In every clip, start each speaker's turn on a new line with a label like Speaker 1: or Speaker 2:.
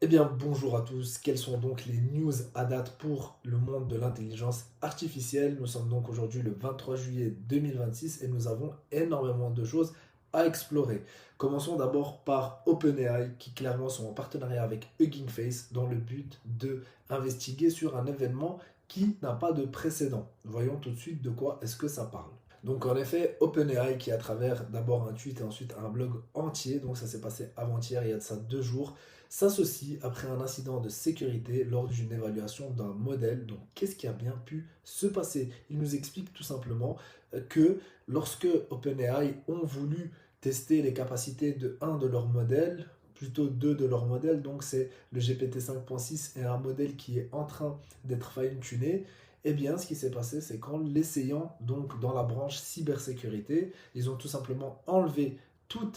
Speaker 1: bien, bonjour à tous. Quelles sont donc les news à date pour le monde de l'intelligence artificielle? Nous sommes donc aujourd'hui le 23 juillet 2026 et nous avons énormément de choses à explorer. Commençons d'abord par OpenAI qui clairement sont en partenariat avec Hugging Face dans le but de investiguer sur un événement qui n'a pas de précédent. Voyons tout de suite de quoi est-ce que ça parle. Donc en effet, OpenAI qui à travers d'abord un tweet et ensuite un blog entier, donc ça s'est passé avant-hier, il y a de ça 2 jours, s'associe après un incident de sécurité lors d'une évaluation d'un modèle. Donc qu'est-ce qui a bien pu se passer? Il nous explique tout simplement que lorsque OpenAI ont voulu tester les capacités de un de leurs modèles, plutôt deux de leurs modèles, donc c'est le GPT 5.6 et un modèle qui est en train d'être fine-tuné, eh bien, ce qui s'est passé, c'est qu'en l'essayant, donc dans la branche cybersécurité, ils ont tout simplement enlevé tout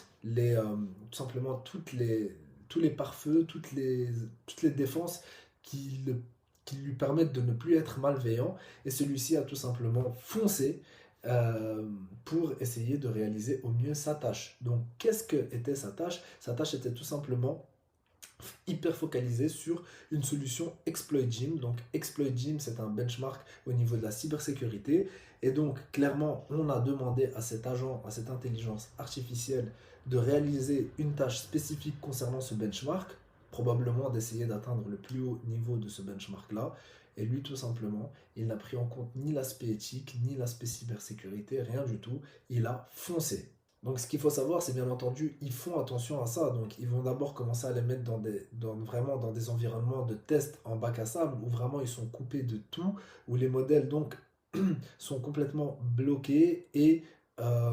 Speaker 1: simplement tous les pare-feux, toutes les défenses qui, le- qui lui permettent de ne plus être malveillant. Et celui-ci a tout simplement foncé euh, pour essayer de réaliser au mieux sa tâche. Donc, qu'est-ce que était sa tâche? Sa tâche était tout simplement hyper focalisé sur une solution Exploit Gym. Donc Exploit Gym, c'est un benchmark au niveau de la cybersécurité. Et donc clairement, on a demandé à cet agent, à cette intelligence artificielle, de réaliser une tâche spécifique concernant ce benchmark, probablement d'essayer d'atteindre le plus haut niveau de ce benchmark-là. Et lui, tout simplement, il n'a pris en compte ni l'aspect éthique, ni l'aspect cybersécurité, rien du tout. Il a foncé. Donc ce qu'il faut savoir, c'est bien entendu, ils font attention à ça. Donc ils vont d'abord commencer à les mettre vraiment dans des environnements de test en bac à sable, où vraiment ils sont coupés de tout, où les modèles donc sont complètement bloqués et euh,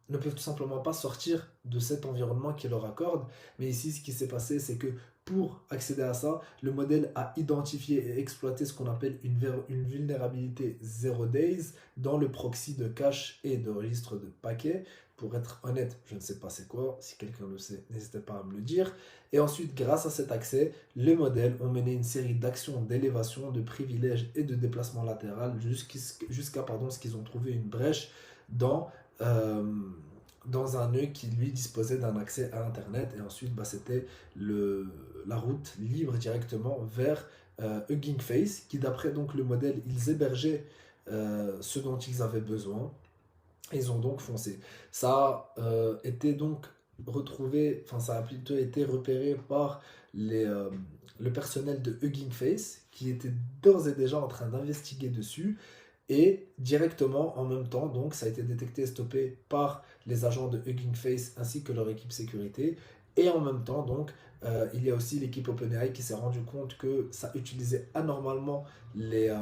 Speaker 1: ne peuvent tout simplement pas sortir de cet environnement qui leur accorde. Mais ici, ce qui s'est passé, c'est que pour accéder à ça, le modèle a identifié et exploité ce qu'on appelle une vulnérabilité zero days dans le proxy de cache et de registre de paquets. Pour être honnête, je ne sais pas c'est quoi. Si quelqu'un le sait, n'hésitez pas à me le dire. Et ensuite, grâce à cet accès, les modèles ont mené une série d'actions d'élévation, de privilèges et de déplacement latéral jusqu'à ce qu'ils ont trouvé une brèche dans, euh, dans un nœud qui lui disposait d'un accès à Internet. Et ensuite, c'était la route libre directement vers Hugging Face, qui d'après donc le modèle, ils hébergeaient ce dont ils avaient besoin. Ils ont donc foncé. Ça a été donc retrouvé, enfin ça a plutôt été repéré par le personnel de Hugging Face qui était d'ores et déjà en train d'investiguer dessus et directement en même temps, donc ça a été détecté et stoppé par les agents de Hugging Face ainsi que leur équipe sécurité. Et en même temps, donc, il y a aussi l'équipe OpenAI qui s'est rendu compte que ça utilisait anormalement les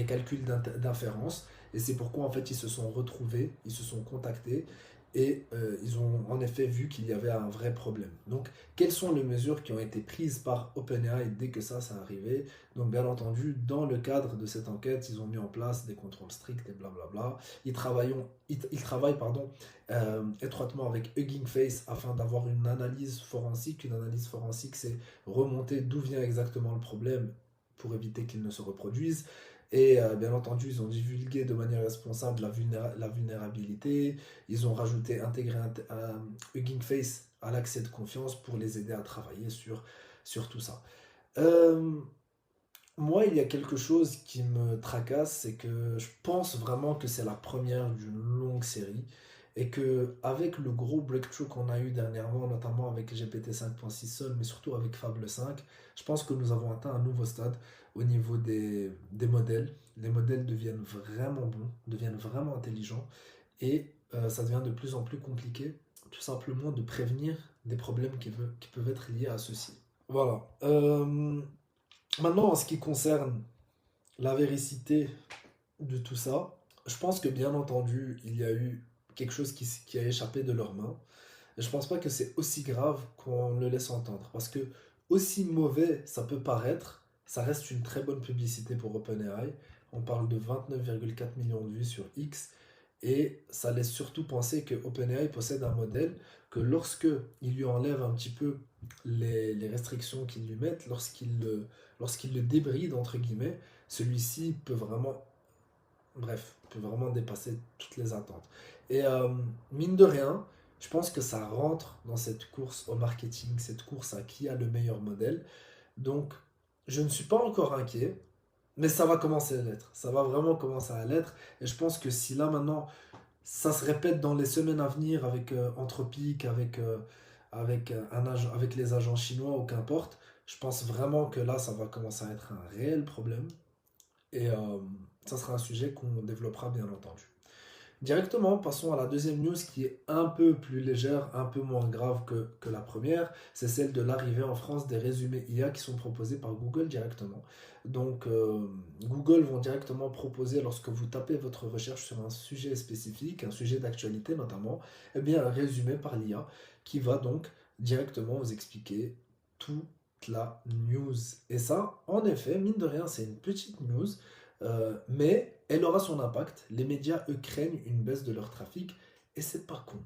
Speaker 1: calculs d'inférence. Et c'est pourquoi en fait ils se sont retrouvés, ils se sont contactés et ils ont en effet vu qu'il y avait un vrai problème. Donc, quelles sont les mesures qui ont été prises par OpenAI dès que ça arrivé? Donc, bien entendu, dans le cadre de cette enquête, ils ont mis en place des contrôles stricts et blablabla. Ils travaillent étroitement avec Hugging Face afin d'avoir une analyse forensique. Une analyse forensique, c'est remonter d'où vient exactement le problème pour éviter qu'il ne se reproduise. Et bien entendu, ils ont divulgué de manière responsable la vulnérabilité. Ils ont rajouté, intégré un Hugging Face à l'accès de confiance pour les aider à travailler sur tout ça. Euh, Moi, il y a quelque chose qui me tracasse, c'est que je pense vraiment que c'est la première d'une longue série et que avec le gros breakthrough qu'on a eu dernièrement, notamment avec GPT 5.6 seul, mais surtout avec Fable 5, je pense que nous avons atteint un nouveau stade au niveau des modèles. Les modèles deviennent vraiment bons, deviennent vraiment intelligents et ça devient de plus en plus compliqué, tout simplement de prévenir des problèmes qui peuvent être liés à ceci. Voilà. Maintenant, en ce qui concerne la véracité de tout ça, je pense que bien entendu, il y a eu quelque chose qui a échappé de leurs mains. Et je pense pas que c'est aussi grave qu'on le laisse entendre. Parce que, aussi mauvais ça peut paraître, ça reste une très bonne publicité pour OpenAI. On parle de 29,4 millions de vues sur X. Et ça laisse surtout penser que OpenAI possède un modèle que lorsque il lui enlève un petit peu les restrictions qu'ils lui mettent, lorsqu'il le débride, entre guillemets, celui-ci peut vraiment, bref, peut vraiment dépasser toutes les attentes. Et mine de rien, Je pense que ça rentre dans cette course au marketing, cette course à qui a le meilleur modèle. Donc, je ne suis pas encore inquiet, mais ça va commencer à l'être. Ça va vraiment commencer à l'être. Et je pense que si là maintenant, ça se répète dans les semaines à venir avec Anthropic, avec les agents chinois ou qu'importe, je pense vraiment que là, ça va commencer à être un réel problème. Et ça sera un sujet qu'on développera bien entendu. Directement, passons à la deuxième news qui est un peu plus légère, un peu moins grave que la première. C'est celle de l'arrivée en France des résumés IA qui sont proposés par Google directement. Donc, Google vont directement proposer, lorsque vous tapez votre recherche sur un sujet spécifique, un sujet d'actualité notamment, eh bien, un résumé par l'IA qui va donc directement vous expliquer toute la news. Et ça, en effet, mine de rien, c'est une petite news, mais elle aura son impact. Les médias, eux, craignent une baisse de leur trafic et c'est pas con.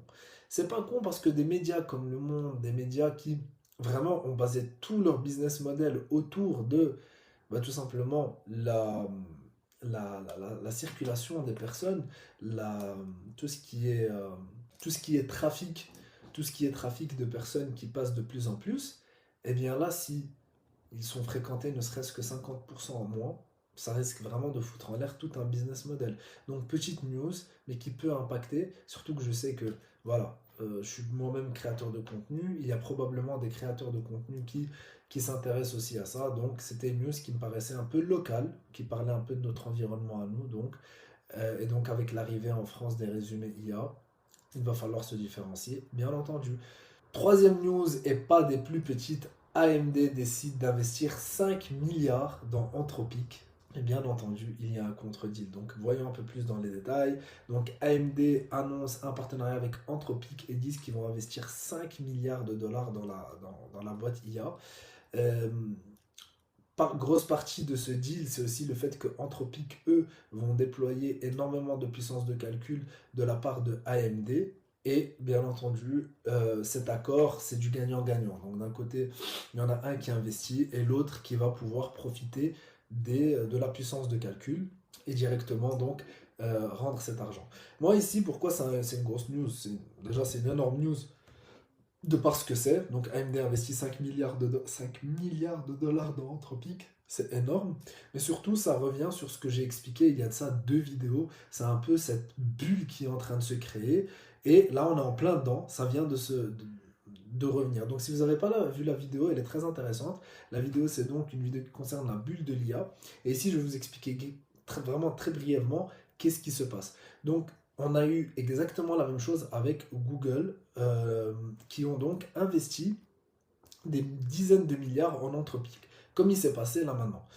Speaker 1: C'est pas con parce que des médias comme Le Monde, des médias qui vraiment ont basé tout leur business model autour de tout simplement la circulation des personnes, la, tout ce qui est, tout ce qui est trafic, tout ce qui est trafic de personnes qui passent de plus en plus, et bien là, si ils sont fréquentés ne serait-ce que 50% en moins, ça risque vraiment de foutre en l'air tout un business model. Donc petite news, mais qui peut impacter, surtout que je sais que, voilà, je suis moi-même créateur de contenu, il y a probablement des créateurs de contenu qui s'intéressent aussi à ça, donc c'était une news qui me paraissait un peu locale, qui parlait un peu de notre environnement à nous, donc, et donc avec l'arrivée en France des résumés IA, il va falloir se différencier, bien entendu. Troisième news, et pas des plus petites, AMD décide d'investir 5 milliards dans Anthropic. Et bien entendu, il y a un contre-deal. Donc voyons un peu plus dans les détails. Donc AMD annonce un partenariat avec Anthropic et disent qu'ils vont investir 5 milliards de dollars dans la boîte IA. Euh, Grosse partie de ce deal, c'est aussi le fait que Anthropic, eux, vont déployer énormément de puissance de calcul de la part de AMD. Et bien entendu, cet accord, c'est du gagnant-gagnant. Donc d'un côté, il y en a un qui investit et l'autre qui va pouvoir profiter de la puissance de calcul et directement donc rendre cet argent. Moi ici, pourquoi c'est une grosse news? Déjà, c'est une énorme news de par ce que c'est. Donc AMD investit 5 milliards de dollars dans Anthropic. C'est énorme. Mais surtout, ça revient sur ce que j'ai expliqué il y a de ça 2 vidéos. C'est un peu cette bulle qui est en train de se créer. Et là, on est en plein dedans. Ça vient de revenir. Donc si vous n'avez pas vu la vidéo, elle est très intéressante. La vidéo, c'est donc une vidéo qui concerne la bulle de l'IA. Et ici, je vais vous expliquer vraiment très brièvement qu'est-ce qui se passe. Donc on a eu exactement la même chose avec Google, qui ont donc investi des dizaines de milliards en Anthropic, comme il s'est passé là maintenant.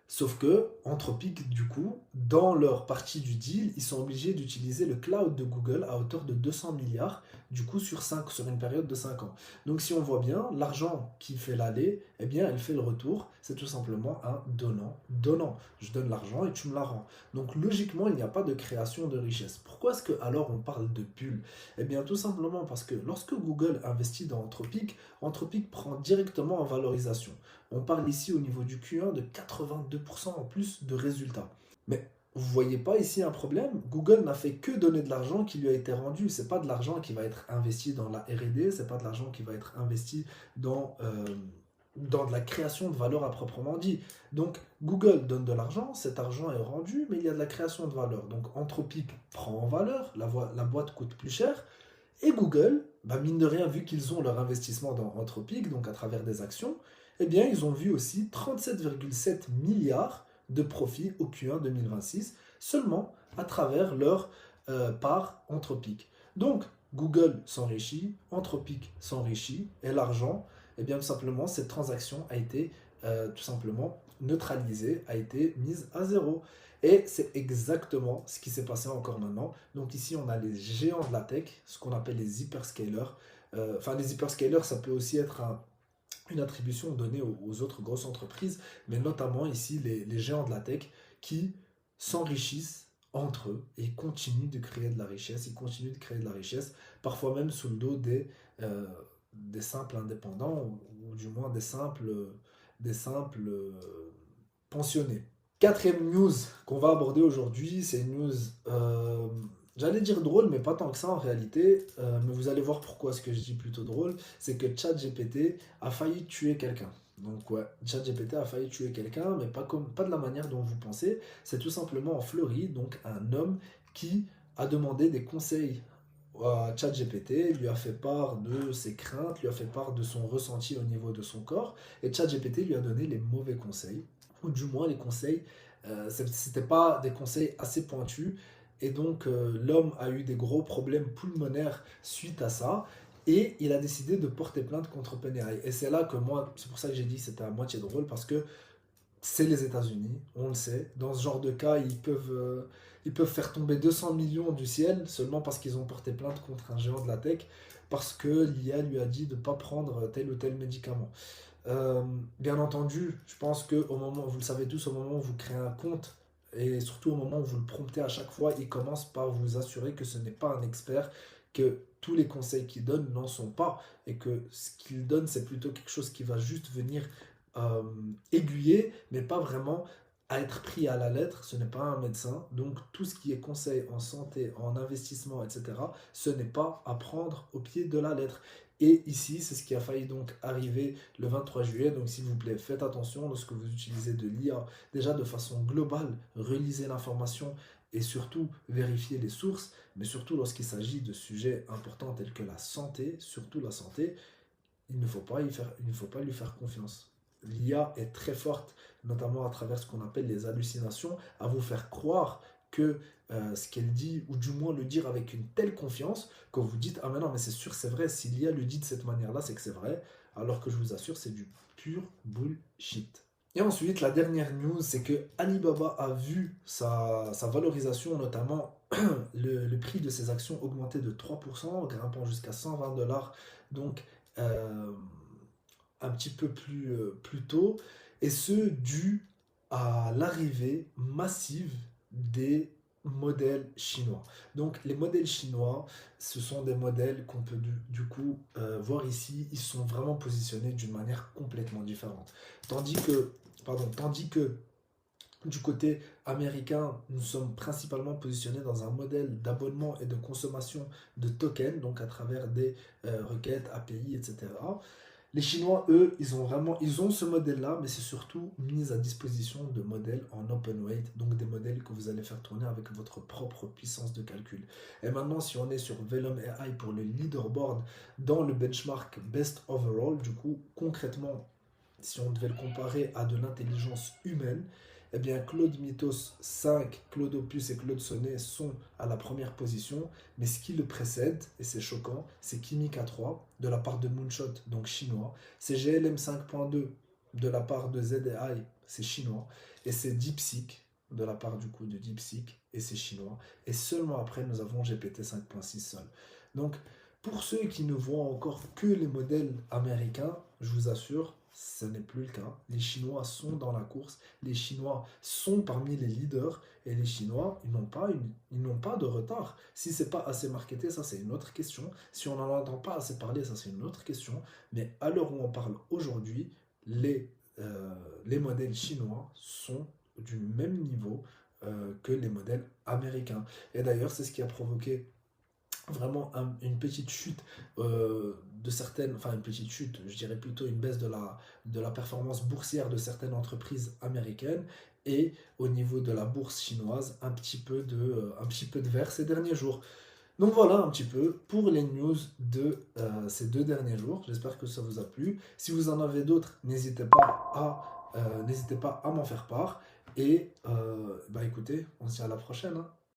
Speaker 1: Sauf que Anthropic, du coup, dans leur partie du deal, ils sont obligés d'utiliser le cloud de Google à hauteur de 200 milliards, du coup, sur une période de 5 ans. Donc, si on voit bien, l'argent qui fait l'aller, eh bien, elle fait le retour. C'est tout simplement un donnant-donnant. Je donne l'argent et tu me la rends. Donc, logiquement, il n'y a pas de création de richesse. Pourquoi est-ce que alors on parle de bulle? Eh bien, tout simplement parce que lorsque Google investit dans Anthropic, Anthropic prend directement en valorisation. On parle ici au niveau du Q1 de 82% en plus de résultats. Mais vous voyez pas ici un problème? Google n'a fait que donner de l'argent qui lui a été rendu. C'est pas de l'argent qui va être investi dans la R&D, c'est pas de l'argent qui va être investi dans de la création de valeur à proprement dit. Donc Google donne de l'argent, cet argent est rendu, mais il y a de la création de valeur. Donc Anthropic prend en valeur, la boîte coûte plus cher, et Google, mine de rien, vu qu'ils ont leur investissement dans Anthropic, donc à travers des actions, eh bien, ils ont vu aussi 37,7 milliards de profits au Q1 2026, seulement à travers leur part Anthropic. Donc, Google s'enrichit, Anthropic s'enrichit, et l'argent, eh bien, tout simplement, cette transaction a été tout simplement neutralisée, a été mise à zéro. Et c'est exactement ce qui s'est passé encore maintenant. Donc ici, on a les géants de la tech, ce qu'on appelle les hyperscalers. Enfin, les hyperscalers, ça peut aussi être une attribution donnée aux autres grosses entreprises, mais notamment ici les géants de la tech qui s'enrichissent entre eux et continuent de créer de la richesse, ils continuent de créer de la richesse, parfois même sous le dos des simples indépendants, ou du moins des simples pensionnés. Quatrième news qu'on va aborder aujourd'hui, c'est une news J'allais dire drôle, mais pas tant que ça en réalité. Mais vous allez voir pourquoi ce que je dis plutôt drôle. C'est que ChatGPT a failli tuer quelqu'un. Donc ouais, ChatGPT a failli tuer quelqu'un, mais pas de la manière dont vous pensez. C'est tout simplement en Floride, donc un homme qui a demandé des conseils à ChatGPT, lui a fait part de ses craintes, lui a fait part de son ressenti au niveau de son corps, et ChatGPT lui a donné les mauvais conseils, ou du moins les conseils, c'était pas des conseils assez pointus, et donc l'homme a eu des gros problèmes pulmonaires suite à ça, et il a décidé de porter plainte contre OpenAI. Et c'est là que moi, c'est pour ça que j'ai dit que c'était à moitié drôle, parce que c'est les États-Unis, on le sait. Dans ce genre de cas, ils peuvent faire tomber 200 millions du ciel seulement parce qu'ils ont porté plainte contre un géant de la tech, parce que l'IA lui a dit de ne pas prendre tel ou tel médicament. Euh, Bien entendu, je pense que au moment, vous le savez tous, au moment où vous créez un compte, et surtout au moment où vous le promptez à chaque fois, il commence par vous assurer que ce n'est pas un expert, que tous les conseils qu'il donne n'en sont pas, et que ce qu'il donne, c'est plutôt quelque chose qui va juste venir euh, aiguiller, mais pas vraiment à être pris à la lettre. Ce n'est pas un médecin. Donc tout ce qui est conseil en santé, en investissement, etc., ce n'est pas à prendre au pied de la lettre. Et ici, c'est ce qui a failli donc arriver le 23 juillet. Donc s'il vous plaît, faites attention lorsque vous utilisez de l'IA. Déjà de façon globale, relisez l'information et surtout vérifiez les sources. Mais surtout lorsqu'il s'agit de sujets importants tels que la santé, surtout la santé, il ne faut pas lui faire confiance. L'IA est très forte, notamment à travers ce qu'on appelle les hallucinations, à vous faire croire que ce qu'elle dit, ou du moins le dire avec une telle confiance, que vous dites, ah mais non, mais c'est sûr, c'est vrai, si l'IA le dit de cette manière-là, c'est que c'est vrai, alors que je vous assure, c'est du pur bullshit. Et ensuite, la dernière news, c'est que Alibaba a vu sa valorisation, notamment le prix de ses actions augmenter de 3%, grimpant jusqu'à 120 dollars. Donc, euh, un petit peu plus tôt, et ce dû à l'arrivée massive des modèles chinois. Donc les modèles chinois, ce sont des modèles qu'on peut du coup voir ici, ils sont vraiment positionnés d'une manière complètement différente. Tandis que, tandis que du côté américain, nous sommes principalement positionnés dans un modèle d'abonnement et de consommation de tokens, donc à travers des requêtes, API, etc. Les Chinois, eux, ils ont ce modèle-là, mais c'est surtout mis à disposition de modèles en open weight, donc des modèles que vous allez faire tourner avec votre propre puissance de calcul. Et maintenant, si on est sur Velum AI pour le leaderboard dans le benchmark Best Overall, du coup, concrètement, si on devait le comparer à de l'intelligence humaine, eh bien Claude Mythos 5, Claude Opus et Claude Sonnet sont à la première position, mais ce qui le précède, et c'est choquant, c'est Kimi K3 de la part de Moonshot, donc chinois, c'est GLM 5.2 de la part de ZAI, c'est chinois, et c'est DeepSeek de la part du coup de DeepSeek, et c'est chinois, et seulement après nous avons GPT 5.6 seul. Donc pour ceux qui ne voient encore que les modèles américains, je vous assure, ce n'est plus le cas. Les Chinois sont dans la course, les Chinois sont parmi les leaders, et les Chinois, ils n'ont pas de retard. Si c'est pas assez marketé, ça c'est une autre question. Si on n'en entend pas assez parler, ça c'est une autre question. Mais à l'heure où on parle aujourd'hui, les, les modèles chinois sont du même niveau que les modèles américains. Et d'ailleurs, c'est ce qui a provoqué vraiment une petite chute de certaines, enfin une petite chute, je dirais plutôt une baisse de la performance boursière de certaines entreprises américaines, et au niveau de la bourse chinoise, un petit peu de vert ces derniers jours. Donc voilà un petit peu pour les news de ces 2 derniers jours. J'espère que ça vous a plu. Si vous en avez d'autres, n'hésitez pas à m'en faire part. Et bah écoutez, on se dit à la prochaine, hein.